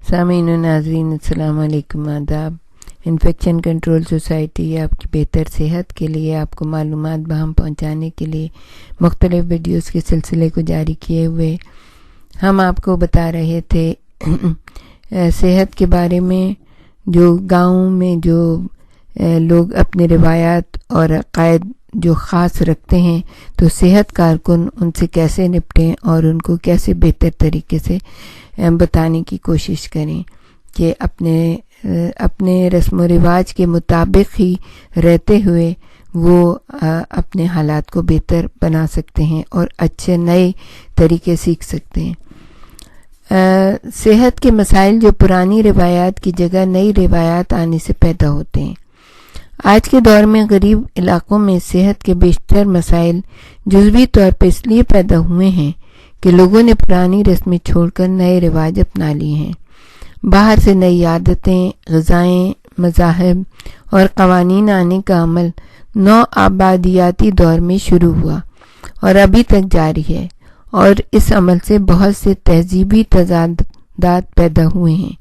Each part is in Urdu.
سامعین و ناظرین السلام علیکم، آداب۔ انفیکشن کنٹرول سوسائٹی آپ کی بہتر صحت کے لیے، آپ کو معلومات بہم پہنچانے کے لیے مختلف ویڈیوز کے سلسلے کو جاری کیے ہوئے ہم آپ کو بتا رہے تھے صحت کے بارے میں۔ جو گاؤں میں جو لوگ اپنے روایات اور عقائد جو خاص رکھتے ہیں، تو صحت کارکن ان سے کیسے نپٹیں اور ان کو کیسے بہتر طریقے سے بتانے کی کوشش کریں کہ اپنے رسم و رواج کے مطابق ہی رہتے ہوئے وہ اپنے حالات کو بہتر بنا سکتے ہیں اور اچھے نئے طریقے سیکھ سکتے ہیں۔ صحت کے مسائل جو پرانی روایات کی جگہ نئی روایات آنے سے پیدا ہوتے ہیں۔ آج کے دور میں غریب علاقوں میں صحت کے بیشتر مسائل جزوی طور پر اس لیے پیدا ہوئے ہیں کہ لوگوں نے پرانی رسمیں چھوڑ کر نئے رواج اپنا لیے ہیں۔ باہر سے نئی عادتیں، غذائیں، مذاہب اور قوانین آنے کا عمل نو آبادیاتی دور میں شروع ہوا اور ابھی تک جاری ہے، اور اس عمل سے بہت سے تہذیبی تضادات پیدا ہوئے ہیں۔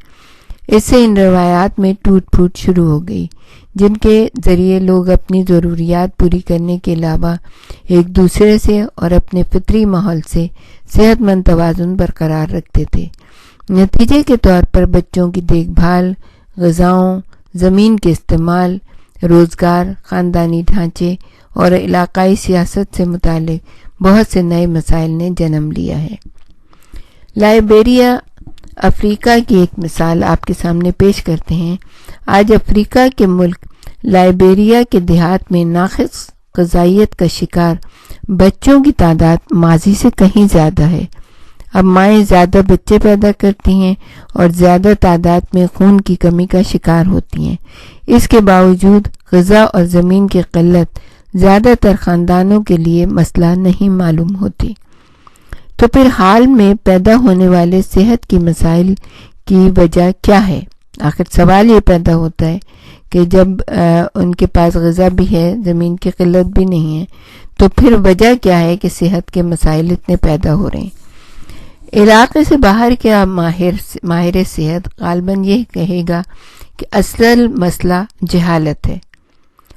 اس سے ان روایات میں ٹوٹ پھوٹ شروع ہو گئی، جن کے ذریعے لوگ اپنی ضروریات پوری کرنے کے علاوہ ایک دوسرے سے اور اپنے فطری ماحول سے صحت مند توازن برقرار رکھتے تھے۔ نتیجے کے طور پر بچوں کی دیکھ بھال، غذاؤں، زمین کے استعمال، روزگار، خاندانی ڈھانچے اور علاقائی سیاست سے متعلق بہت سے نئے مسائل نے جنم لیا ہے۔ لائبیریا افریقہ کی ایک مثال آپ کے سامنے پیش کرتے ہیں۔ آج افریقہ کے ملک لائبیریا کے دیہات میں ناقص غذائیت کا شکار بچوں کی تعداد ماضی سے کہیں زیادہ ہے۔ اب مائیں زیادہ بچے پیدا کرتی ہیں اور زیادہ تعداد میں خون کی کمی کا شکار ہوتی ہیں۔ اس کے باوجود غذا اور زمین کی قلت زیادہ تر خاندانوں کے لیے مسئلہ نہیں معلوم ہوتی۔ تو پھر حال میں پیدا ہونے والے صحت کی مسائل کی وجہ کیا ہے؟ آخر سوال یہ پیدا ہوتا ہے کہ جب ان کے پاس غذا بھی ہے، زمین کی قلت بھی نہیں ہے، تو پھر وجہ کیا ہے کہ صحت کے مسائل اتنے پیدا ہو رہے ہیں؟ علاقے سے باہر کے ماہر صحت غالباً یہ کہے گا کہ اصل مسئلہ جہالت ہے۔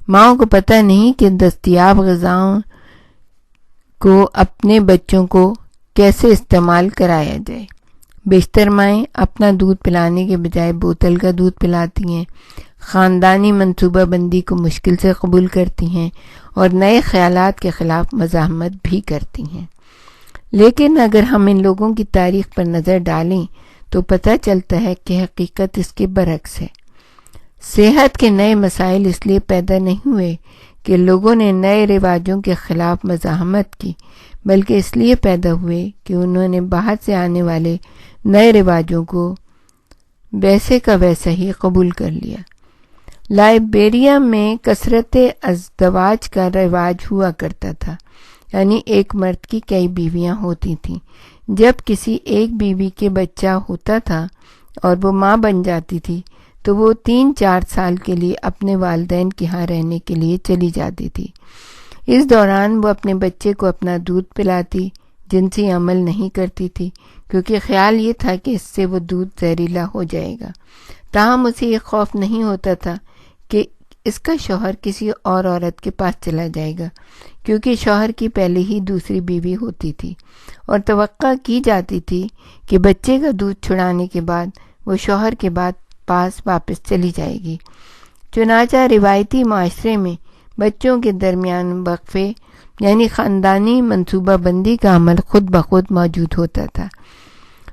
ماؤں کو پتہ نہیں کہ دستیاب غذاؤں کو اپنے بچوں کو کیسے استعمال کرایا جائے۔ بیشتر مائیں اپنا دودھ پلانے کے بجائے بوتل کا دودھ پلاتی ہیں، خاندانی منصوبہ بندی کو مشکل سے قبول کرتی ہیں اور نئے خیالات کے خلاف مزاحمت بھی کرتی ہیں۔ لیکن اگر ہم ان لوگوں کی تاریخ پر نظر ڈالیں تو پتہ چلتا ہے کہ حقیقت اس کے برعکس ہے۔ صحت کے نئے مسائل اس لیے پیدا نہیں ہوئے کہ لوگوں نے نئے رواجوں کے خلاف مزاحمت کی، بلکہ اس لیے پیدا ہوئے کہ انہوں نے باہر سے آنے والے نئے رواجوں کو ویسے کا ویسا ہی قبول کر لیا۔ لائبیریا میں کثرت ازدواج کا رواج ہوا کرتا تھا، یعنی ایک مرد کی کئی بیویاں ہوتی تھیں۔ جب کسی ایک بیوی کے بچہ ہوتا تھا اور وہ ماں بن جاتی تھی تو وہ 3-4 سال کے لیے اپنے والدین کے ہاں رہنے کے لیے چلی جاتی تھی۔ اس دوران وہ اپنے بچے کو اپنا دودھ پلاتی، جنسی عمل نہیں کرتی تھی، کیونکہ خیال یہ تھا کہ اس سے وہ دودھ زہریلا ہو جائے گا۔ تاہم اسے یہ خوف نہیں ہوتا تھا کہ اس کا شوہر کسی اور عورت کے پاس چلا جائے گا، کیونکہ شوہر کی پہلے ہی دوسری بیوی ہوتی تھی اور توقع کی جاتی تھی کہ بچے کا دودھ چھڑانے کے بعد وہ شوہر کے پاس واپس چلی جائے گی۔ چنانچہ روایتی معاشرے میں بچوں کے درمیان وقفے یعنی خاندانی منصوبہ بندی کا عمل خود بخود موجود ہوتا تھا۔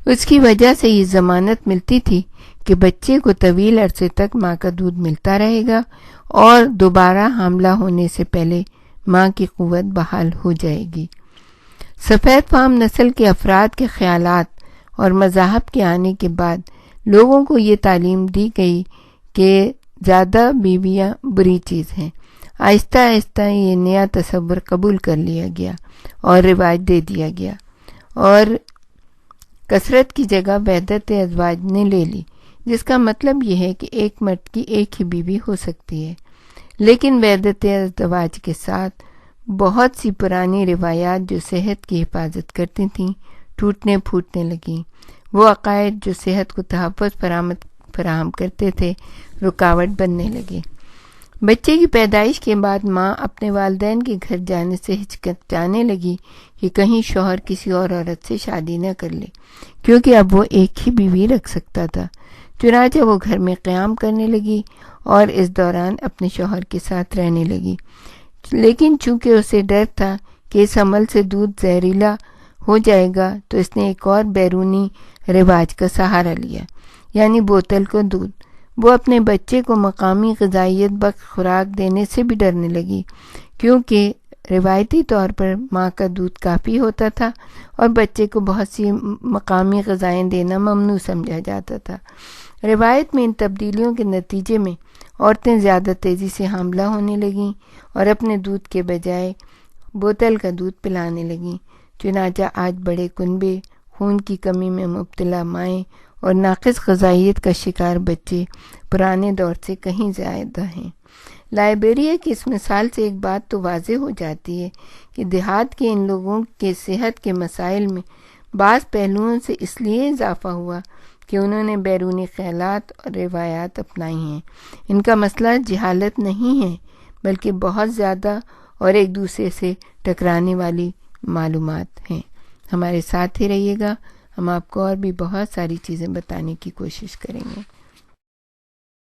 اس کی وجہ سے یہ ضمانت ملتی تھی کہ بچے کو طویل عرصے تک ماں کا دودھ ملتا رہے گا اور دوبارہ حاملہ ہونے سے پہلے ماں کی قوت بحال ہو جائے گی۔ سفید فام نسل کے افراد کے خیالات اور مذاہب کے آنے کے بعد لوگوں کو یہ تعلیم دی گئی کہ زیادہ بیویاں بری چیز ہیں۔ آہستہ آہستہ یہ نیا تصور قبول کر لیا گیا اور رواج دے دیا گیا، اور کثرت کی جگہ وحدت ازواج نے لے لی، جس کا مطلب یہ ہے کہ ایک مرد کی ایک ہی بیوی ہو سکتی ہے۔ لیکن وحدت ازواج کے ساتھ بہت سی پرانی روایات جو صحت کی حفاظت کرتی تھیں ٹوٹنے پھوٹنے لگیں۔ وہ عقائد جو صحت کو تحفظ فراہم کرتے تھے رکاوٹ بننے لگے۔ بچے کی پیدائش کے بعد ماں اپنے والدین کے گھر جانے سے ہچکچانے لگی کہ کہیں شوہر کسی اور عورت سے شادی نہ کر لے، کیونکہ اب وہ ایک ہی بیوی رکھ سکتا تھا۔ چنانچہ وہ گھر میں قیام کرنے لگی اور اس دوران اپنے شوہر کے ساتھ رہنے لگی، لیکن چونکہ اسے ڈر تھا کہ اس عمل سے دودھ زہریلا ہو جائے گا تو اس نے ایک اور بیرونی رواج کا سہارا لیا، یعنی بوتل کو دودھ۔ وہ اپنے بچے کو مقامی غذائیت بخش خوراک دینے سے بھی ڈرنے لگی، کیونکہ روایتی طور پر ماں کا دودھ کافی ہوتا تھا اور بچے کو بہت سی مقامی غذائیں دینا ممنوع سمجھا جاتا تھا۔ روایت میں ان تبدیلیوں کے نتیجے میں عورتیں زیادہ تیزی سے حاملہ ہونے لگیں اور اپنے دودھ کے بجائے بوتل کا دودھ پلانے لگیں۔ چنانچہ آج بڑے کنبے، خون کی کمی میں مبتلا مائیں اور ناقص غذائیت کا شکار بچے پرانے دور سے کہیں زیادہ ہیں۔ لائبیریا کی اس مثال سے ایک بات تو واضح ہو جاتی ہے کہ دیہات کے ان لوگوں کے صحت کے مسائل میں بعض پہلوؤں سے اس لیے اضافہ ہوا کہ انہوں نے بیرونی خیالات اور روایات اپنائی ہیں۔ ان کا مسئلہ جہالت نہیں ہے، بلکہ بہت زیادہ اور ایک دوسرے سے ٹکرانے والی معلومات ہیں۔ ہمارے ساتھ ہی رہیے گا، ہم آپ کو اور بھی بہت ساری چیزیں بتانے کی کوشش کریں گے۔